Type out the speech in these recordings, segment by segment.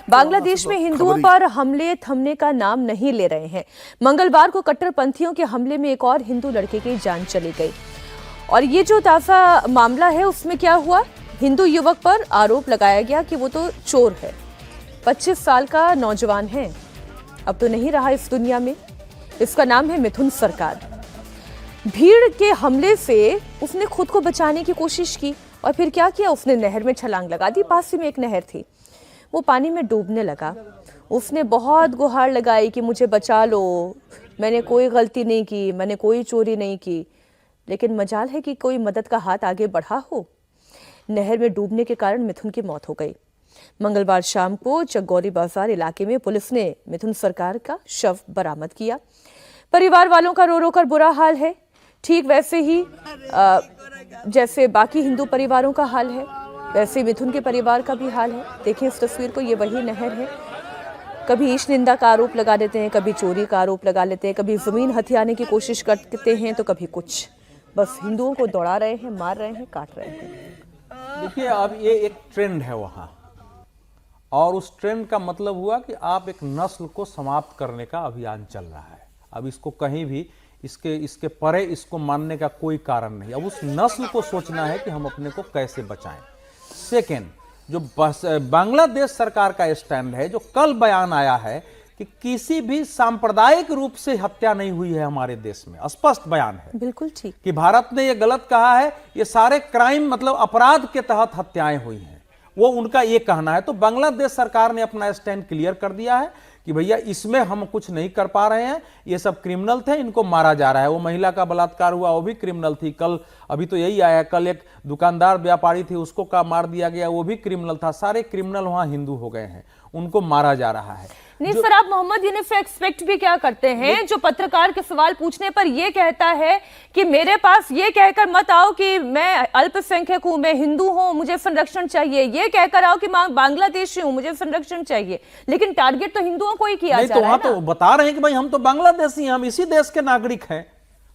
बांग्लादेश में हिंदुओं पर हमले थमने का नाम नहीं ले रहे हैं। मंगलवार को कट्टरपंथियों के हमले में एक और हिंदू लड़के की जान चली गई। और ये जो ताज़ा मामला है उसमें क्या हुआ, हिंदू युवक पर आरोप लगाया गया कि वो तो चोर है। 25 साल का नौजवान है, अब तो नहीं रहा इस दुनिया में। इसका नाम है मिथुन सरकार। भीड़ के हमले से उसने खुद को बचाने की कोशिश की और फिर क्या किया, उसने नहर में छलांग लगा दी। पास ही में एक नहर थी, वो पानी में डूबने लगा। उसने बहुत गुहार लगाई कि मुझे बचा लो, मैंने कोई गलती नहीं की, मैंने कोई चोरी नहीं की। लेकिन मजाल है कि कोई मदद का हाथ आगे बढ़ा हो। नहर में डूबने के कारण मिथुन की मौत हो गई। मंगलवार शाम को चकगौरी बाजार इलाके में पुलिस ने मिथुन सरकार का शव बरामद किया। परिवार वालों का रो रो कर बुरा हाल है, ठीक वैसे ही जैसे बाकी हिंदू परिवारों का हाल है, वैसे मिथुन के परिवार का भी हाल है। देखें इस तस्वीर को, ये वही नहर है। कभी ईश निंदा का आरोप लगा देते हैं, कभी चोरी का आरोप लगा लेते हैं, कभी जमीन हथियाने की कोशिश करते हैं तो कभी कुछ। बस हिंदुओं को दौड़ा रहे हैं, मार रहे हैं, काट रहे हैं। देखिए, अब ये एक ट्रेंड है वहां, और उस ट्रेंड का मतलब हुआ कि आप एक नस्ल को समाप्त करने का अभियान चल रहा है। अब इसको कहीं भी इसके परे इसको मानने का कोई कारण नहीं। अब उस नस्ल को सोचना है कि हम अपने को कैसे बचाएं। सेकेंड, जो बांग्लादेश सरकार का स्टैंड है, जो कल बयान आया है कि किसी भी सांप्रदायिक रूप से हत्या नहीं हुई है हमारे देश में, स्पष्ट बयान है। बिल्कुल ठीक कि भारत ने ये गलत कहा है, ये सारे क्राइम मतलब अपराध के तहत हत्याएं हुई हैं, वो उनका ये कहना है। तो बांग्लादेश सरकार ने अपना स्टैंड क्लियर कर दिया है कि भैया इसमें हम कुछ नहीं कर पा रहे हैं, ये सब क्रिमिनल थे, इनको मारा जा रहा है। वो महिला का बलात्कार हुआ, वो भी क्रिमिनल थी। कल अभी तो यही आया, कल एक दुकानदार व्यापारी थी, उसको का मार दिया गया, वो भी क्रिमिनल था। सारे क्रिमिनल वहां हिंदू हो गए हैं, उनको मारा जा रहा है। नहीं सर, आप मोहम्मद यूनिस से एक्सपेक्ट भी क्या करते हैं जो पत्रकार के सवाल पूछने पर यह कहता है कि मेरे पास ये कहकर मत आओ कि मैं अल्पसंख्यक हूं, मैं हिंदू हूं, मुझे संरक्षण चाहिए। ये कहकर आओ कि मैं बांग्लादेशी हूं, मुझे संरक्षण चाहिए। लेकिन टारगेट तो हिंदुओं को ही किया जा रहा है। तो बता रहे हैं कि भाई हम तो बांग्लादेशी हैं, हम इसी देश के नागरिक हैं,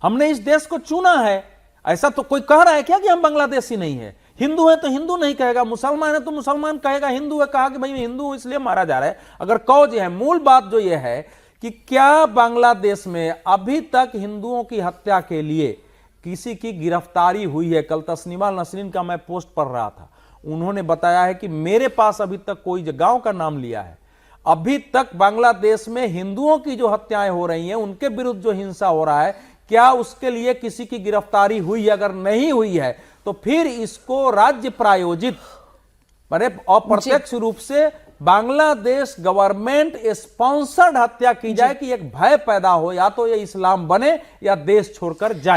हमने इस देश को चुना है। ऐसा तो कोई कह रहा है क्या कि हम बांग्लादेशी नहीं है? हिंदू है तो हिंदू नहीं कहेगा, मुसलमान है तो मुसलमान कहेगा। हिंदू है कहा कि भाई मैं हिंदू हूं इसलिए मारा जा रहा है। अगर कौज है, मूल बात जो ये है कि क्या बांग्लादेश में अभी तक हिंदुओं की हत्या के लिए किसी की गिरफ्तारी हुई है? कल तस्नीमा नसरीन का मैं पोस्ट पढ़ रहा था, उन्होंने बताया है कि मेरे पास अभी तक कोई गांव का नाम लिया है। अभी तक बांग्लादेश में हिंदुओं की जो हत्याएं हो रही हैं, उनके विरुद्ध जो हिंसा हो रहा है, क्या उसके लिए किसी की गिरफ्तारी हुई? अगर नहीं हुई है तो फिर इसको राज्य प्रायोजित अप्रत्यक्ष रूप से बांग्लादेश गवर्नमेंट स्पॉन्सर्ड हत्या की जाए कि एक भय पैदा हो, या तो ये इस्लाम बने या देश छोड़कर जाए।